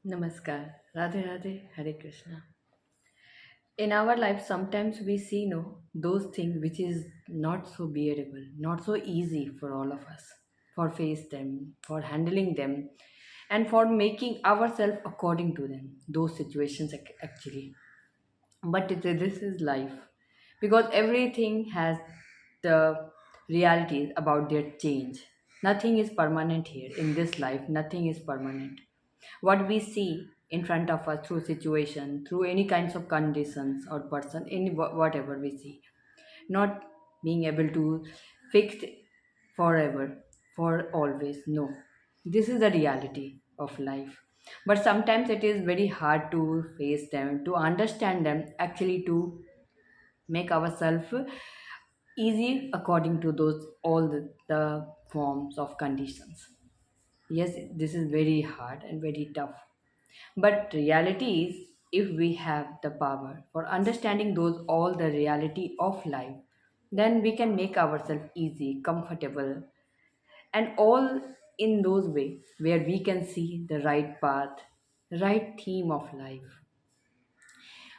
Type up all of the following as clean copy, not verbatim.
Namaskar. Radhe Radhe, Hare Krishna. In our life, sometimes we see those things which is not so bearable, not so easy for all of us, for face them, for handling them, and for making ourselves according to them. Those situations actually. But this is life, because everything has the realities about their change. Nothing is permanent here in this life. Nothing is permanent. What we see in front of us through situation, through any kinds of conditions or person, any whatever we see, not being able to fix it forever, for always. No, this is the reality of life. But sometimes it is very hard to face them, to understand them, actually to make ourselves easy according to those all the forms of conditions. Yes, this is very hard and very tough. But reality is, if we have the power for understanding those all the reality of life, then we can make ourselves easy, comfortable, and all in those way where we can see the right path, right theme of life.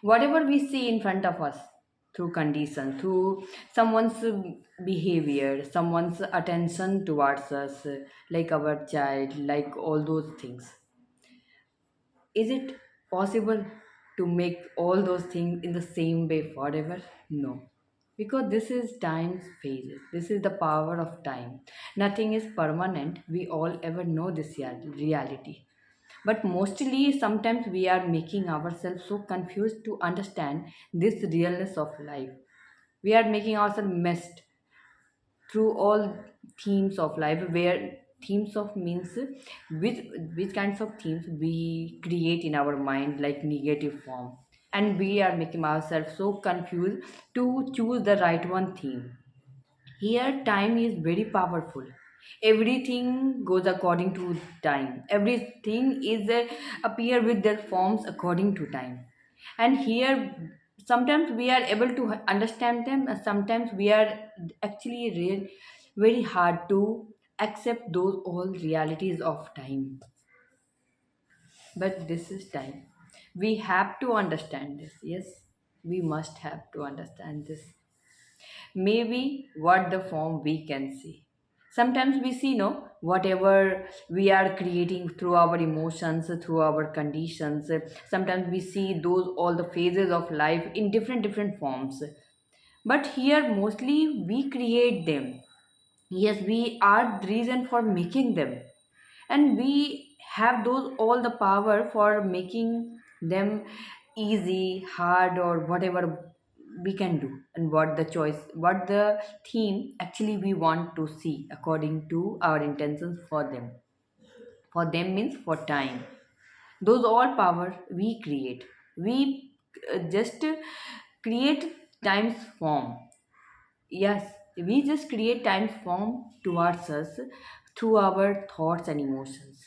Whatever we see in front of us through condition, through someone's behavior, someone's attention towards us, like our child, like all those things, is it possible to make all those things in the same way forever? No. Because this is time's phases. This is the power of time. Nothing is permanent. We all ever know this reality. But mostly, sometimes we are making ourselves so confused to understand this realness of life. We are making ourselves messed through all themes of life, where themes of means which which kinds of themes we create in our mind, like negative form, and we are making ourselves so confused to choose the right one theme. Here time is very powerful. Everything goes according to time. Everything is appear with their forms according to time. And here sometimes we are able to understand them, and sometimes we are actually very hard to accept those all realities of time. But this is time. We have to understand this. Yes, we must have to understand this. Maybe what the form we can see. Sometimes we see whatever we are creating through our emotions, through our conditions. Sometimes we see those all the phases of life in different forms. But here mostly we create them. Yes, we are the reason for making them, and we have those all the power for making them easy, hard, or whatever we can do, and what the choice, what the theme actually we want to see according to our intentions for them. For them means for time. Those all power we create. We just create time's form. Yes, we just create time's form towards us through our thoughts and emotions.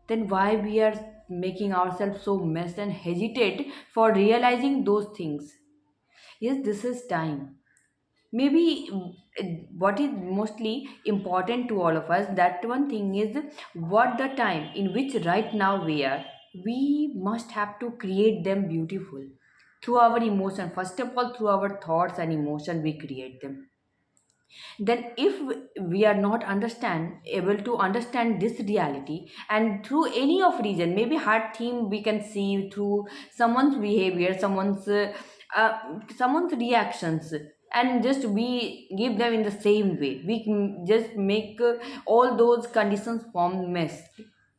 Then why we are making ourselves so mess and hesitate for realizing those things? Yes, this is time. Maybe what is mostly important to all of us, that one thing is what the time in which right now we are, we must have to create them beautiful through our emotion. First of all, through our thoughts and emotion we create them. Then if we are not understand able to understand this reality, and through any of reason, maybe hard theme we can see through someone's behavior, someone's reactions, and just we give them in the same way, we can just make all those conditions form mess.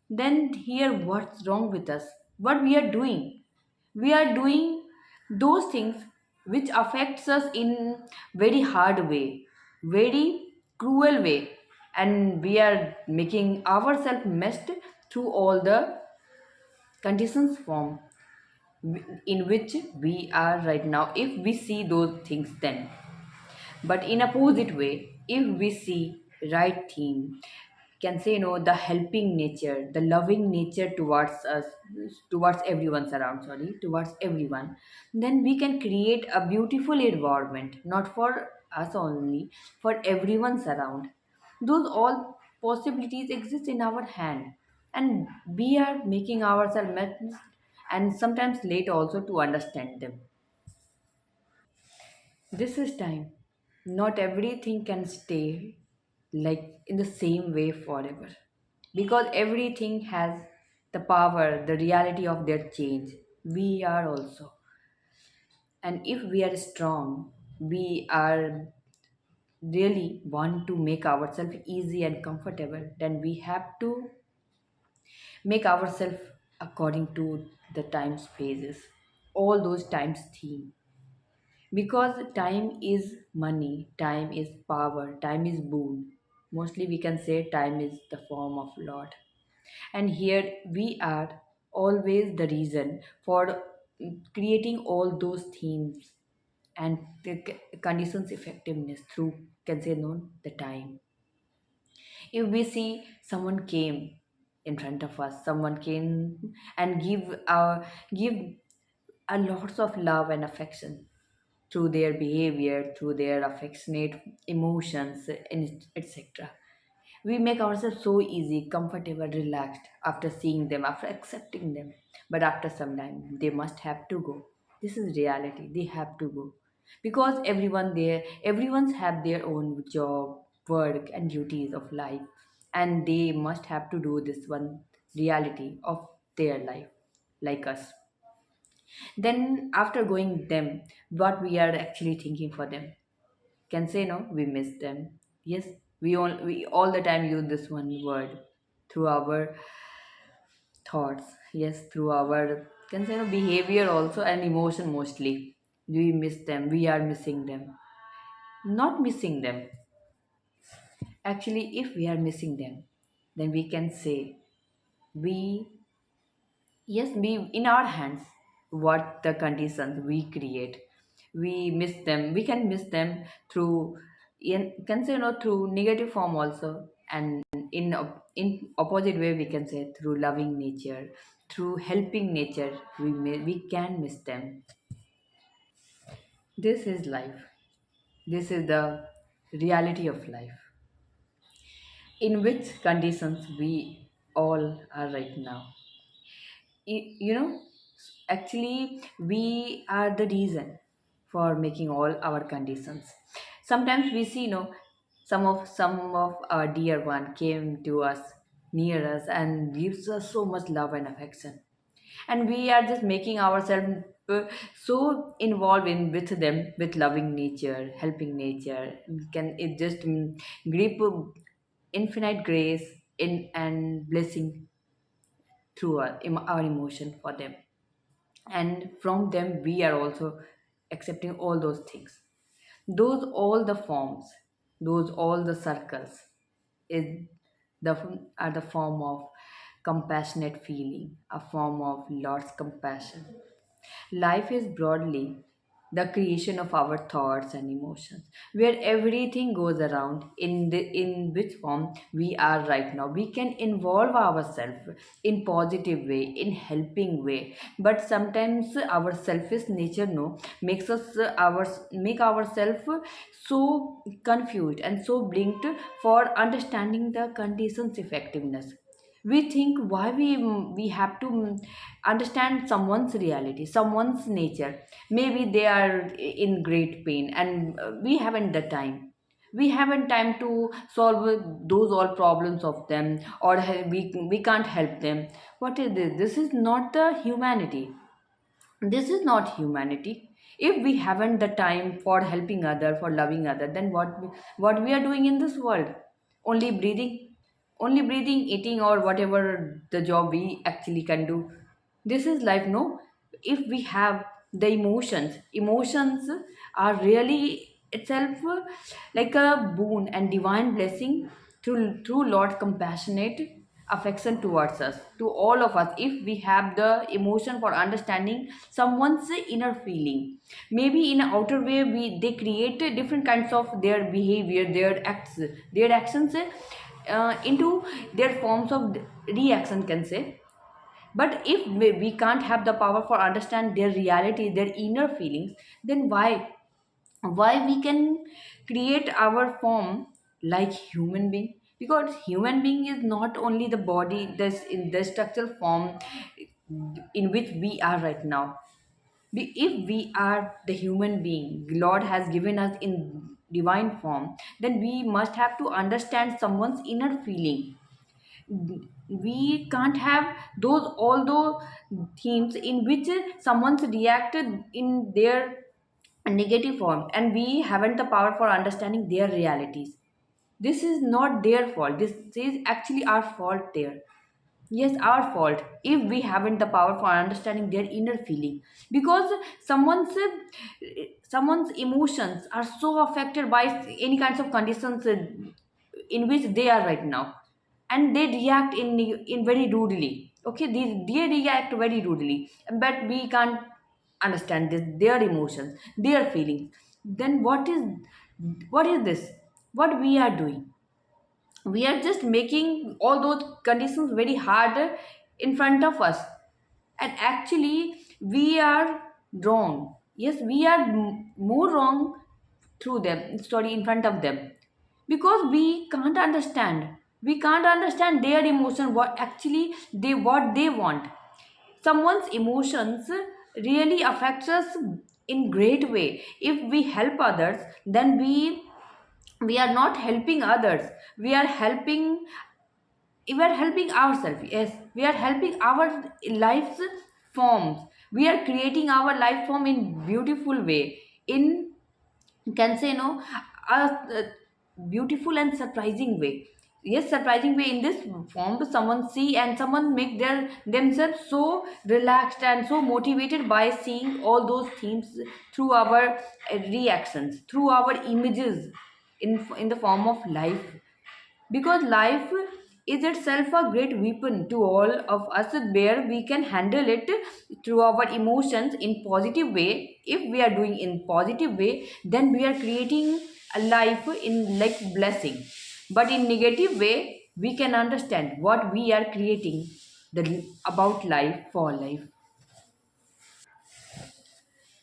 Then here what's wrong with us? What we are doing? We are doing those things which affects us in very hard way, very cruel way, and we are making ourselves messed through all the conditions form in which we are right now, if we see those things then. But in opposite way, if we see right theme, can say the helping nature, the loving nature towards us, towards everyone around, sorry, towards everyone, then we can create a beautiful environment, not for us only, for everyone's around. Those all possibilities exist in our hand. and we are making ourselves and sometimes late also to understand them. This is time. Not everything can stay like in the same way forever. Because everything has the power, the reality of their change. We are also. And if we are strong, we are really want to make ourselves easy and comfortable, then we have to make ourselves according to the time's phases, all those times theme. Because time is money, time is power, time is boon. Mostly we can say time is the form of Lord. And here we are always the reason for creating all those themes and the conditions effectiveness through can say known the time. If we see someone came in front of us, someone came and give a lots of love and affection through their behavior, through their affectionate emotions, and etc. We make ourselves so easy, comfortable, relaxed after seeing them, after accepting them. But after some time, they must have to go. This is reality. They have to go because everyone's have their own job, work, and duties of life, and they must have to do this one reality of their life, like us. Then after going them, what we are actually thinking for them? Can say no, we miss them. Yes, we all the time use this one word through our thoughts. Yes, through our can say no behavior also and emotion mostly. We miss them. We are missing them. Not missing them. Actually, if we are missing them, then we can say we yes be in our hands what the conditions we create. We miss them. We can miss them through can say no through negative form also, and in opposite way we can say through loving nature, through helping nature. We can miss them. This is life. This is the reality of life, in which conditions we all are right now. You know, actually we are the reason for making all our conditions. Sometimes we see, some of our dear one came to us, near us, and gives us so much love and affection, and we are just making ourselves so involved in with them, with loving nature, helping nature. Can it just grip infinite grace in and blessing through our emotion for them, and from them we are also accepting all those things, those all the forms, those all the circles is the are the form of compassionate feeling, a form of Lord's compassion. Life is broadly the creation of our thoughts and emotions, where everything goes around in which form we are right now. We can involve ourselves in positive way, in helping way, but sometimes our selfish nature no makes us make ourselves so confused and so blinked for understanding the conditions effectiveness. We think why we have to understand someone's reality, someone's nature. Maybe they are in great pain, and we haven't the time. We haven't time to solve those all problems of them, or we can't help them. What is this? This is not the humanity. This is not humanity. If we haven't the time for helping other, for loving other, then what we are doing in this world? Only breathing, only breathing, eating, or whatever the job we actually can do. This is life, no? If we have the emotions are really itself like a boon and divine blessing through Lord's compassionate affection towards us, to all of us. If we have the emotion for understanding someone's inner feeling, maybe in an outer way they create different kinds of their behavior, their actions into their forms of reaction, can say. But if we can't have the power for understand their reality, their inner feelings, then why we can create our form like human being? because human being is not only the body, this in the structural form in which we are right now. If we are the human being Lord has given us in divine form, then we must have to understand someone's inner feeling. We can't have those all those themes in which someone's reacted in their negative form, and we haven't the power for understanding their realities. This is not their fault, this is actually our fault there. Yes, our fault if we haven't the power for understanding their inner feeling, because someone's someone's emotions are so affected by any kinds of conditions in which they are right now, and they react in very rudely. Okay, they react very rudely, but we can't understand their emotions, their feelings. Then what is this? What we are doing? We are just making all those conditions very hard in front of us, and actually we are wrong. Yes, we are more wrong through them, sorry, in front of them, because we can't understand their emotion, what actually they want. Someone's emotions really affects us in great way. If we help others, then we are not helping others, we are helping ourselves. Yes, we are helping our life's forms. We are creating our life form in beautiful way, in, can say, no, a beautiful and surprising way. Yes, surprising way. In this form, someone see and someone make themselves so relaxed and so motivated by seeing all those themes through our reactions, through our images, in the form of life. Because life is itself a great weapon to all of us, where we can handle it through our emotions in positive way. If we are doing in positive way, then we are creating a life in like blessing. But in negative way, we can understand what we are creating, the about life, for life.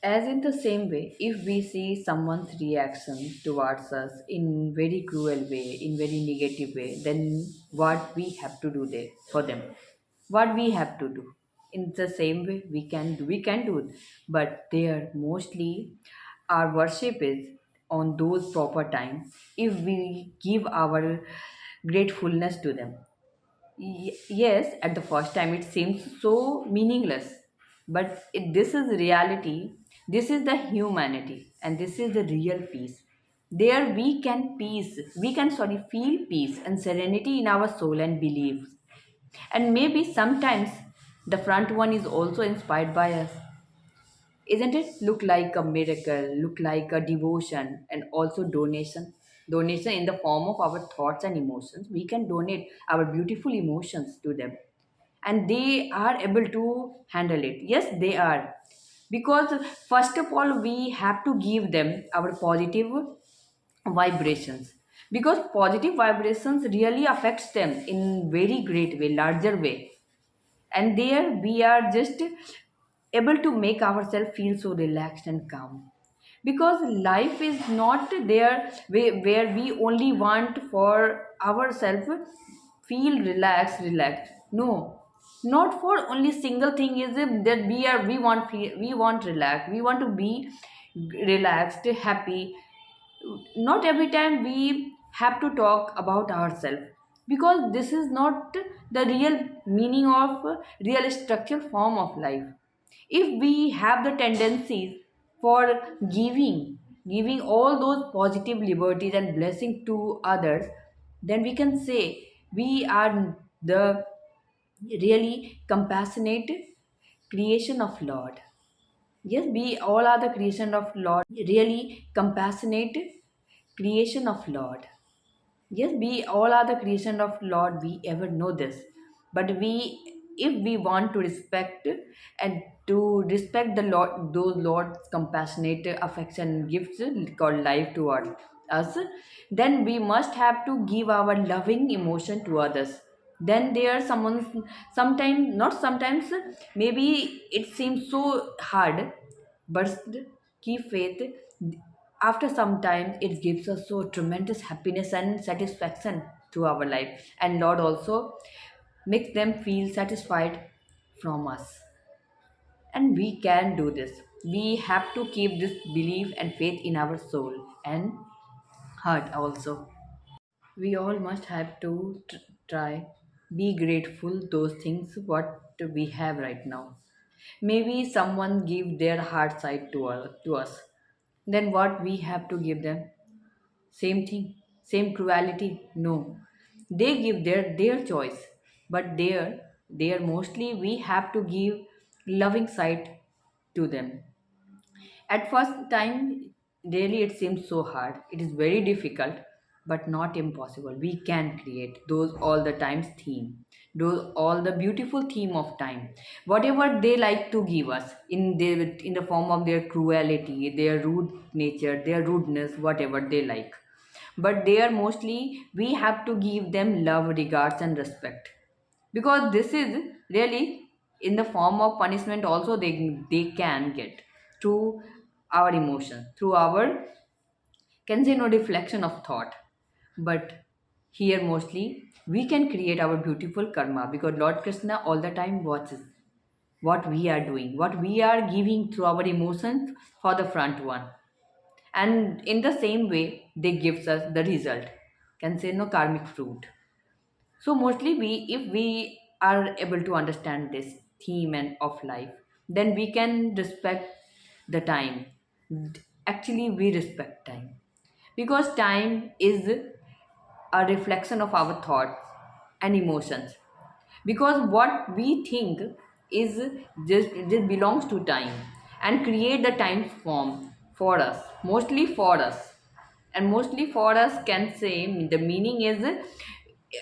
As in the same way, if we see someone's reaction towards us in very cruel way, in very negative way, then what we have to do there for them? What we have to do? In the same way, we can do it. But there mostly our worship is on those proper time. If we give our gratefulness to them, yes, at the first time it seems so meaningless, but this is reality. This is the humanity, and this is the real peace. There we can feel peace and serenity in our soul and beliefs. And maybe sometimes the front one is also inspired by us, isn't it? Look like a miracle, look like a devotion, and also donation in the form of our thoughts and emotions. We can donate our beautiful emotions to them, and they are able to handle it. Yes, they are. Because first of all, we have to give them our positive vibrations, because positive vibrations really affects them in very great way, larger way. And there we are just able to make ourselves feel so relaxed and calm. Because life is not there where we only want for ourselves feel relaxed. No, not for only single thing is it that we want relax, we want to be relaxed, happy. Not every time we have to talk about ourselves, because this is not the real meaning of real structural form of life. If we have the tendencies for giving all those positive liberties and blessing to others, then we can say we are the really compassionate creation of Lord. Yes, we all are the creation of Lord, really compassionate creation of Lord. Yes, we all are the creation of Lord. We ever know this, but if we want to respect and to respect the Lord, those Lord's compassionate affection gifts called life towards us, then we must have to give our loving emotion to others. Then there someone, sometimes, not sometimes, maybe it seems so hard, but keep faith. After some time, it gives us so tremendous happiness and satisfaction to our life, and Lord also makes them feel satisfied from us. And we can do this. We have to keep this belief and faith in our soul and heart also. We all must have to try be grateful those things what we have right now. Maybe someone give their heart side to us. Then what we have to give them? Same thing, same cruelty? No. They give their choice, but their mostly we have to give loving side to them. At first time, really it seems so hard. It is very difficult, but not impossible. We can create those all the times theme, those all the beautiful theme of time. Whatever they like to give us in the form of their cruelty, their rude nature, their rudeness, whatever they like. But they are mostly we have to give them love, regards, and respect, because this is really in the form of punishment also they can get through our emotions, through our can say no reflection of thought. But here mostly we can create our beautiful karma, because Lord Krishna all the time watches what we are doing, what we are giving through our emotions for the front one, and in the same way they gives us the result, can say no karmic fruit. So mostly if we are able to understand this theme and of life, then we can respect the time. Actually, we respect time, because time is a reflection of our thoughts and emotions. Because what we think is just belongs to time, and create the time form for us, mostly for us, and mostly for us can say the meaning is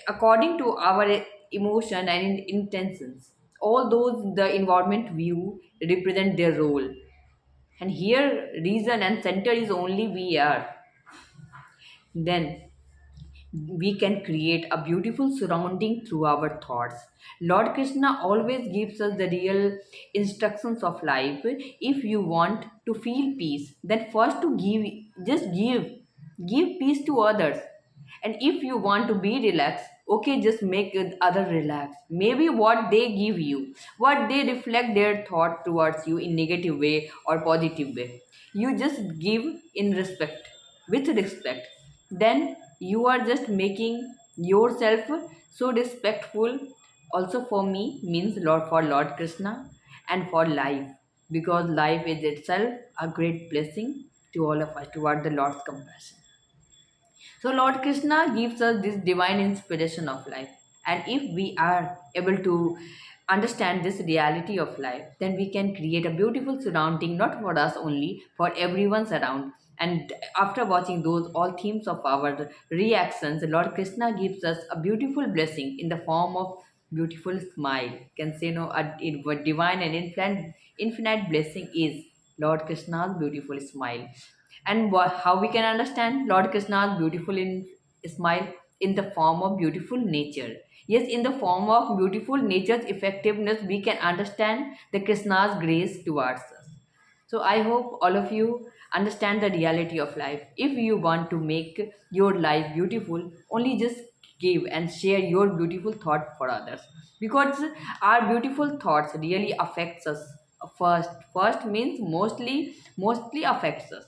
according to our emotion and intentions. All those the environment view represent their role, and here reason and center is only we are. Then we can create a beautiful surrounding through our thoughts. Lord Krishna always gives us the real instructions of life. If you want to feel peace, then first to give, just give peace to others. And if you want to be relaxed, okay, just make other relax. Maybe what they give you, what they reflect their thought towards you in negative way or positive way, you just give in respect, with respect. Then you are just making yourself so respectful also for me, means Lord, for Lord Krishna, and for life, because life is itself a great blessing to all of us toward the Lord's compassion. So, Lord Krishna gives us this divine inspiration of life. And if we are able to understand this reality of life, then we can create a beautiful surrounding, not for us only, for everyone's around. And after watching those all themes of our reactions, Lord Krishna gives us a beautiful blessing in the form of beautiful smile. Can say no, a divine and infinite blessing is Lord Krishna's beautiful smile. And how we can understand Lord Krishna's beautiful smile? In the form of beautiful nature. Yes, in the form of beautiful nature's effectiveness, we can understand the Krishna's grace towards us. So I hope all of you understand the reality of life. If you want to make your life beautiful, only just give and share your beautiful thought for others, because our beautiful thoughts really affects us first means mostly affects us.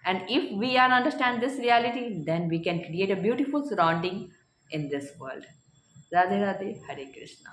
And if we are understand this reality, then we can create a beautiful surrounding in this world. Radhe Radhe, Hare Krishna.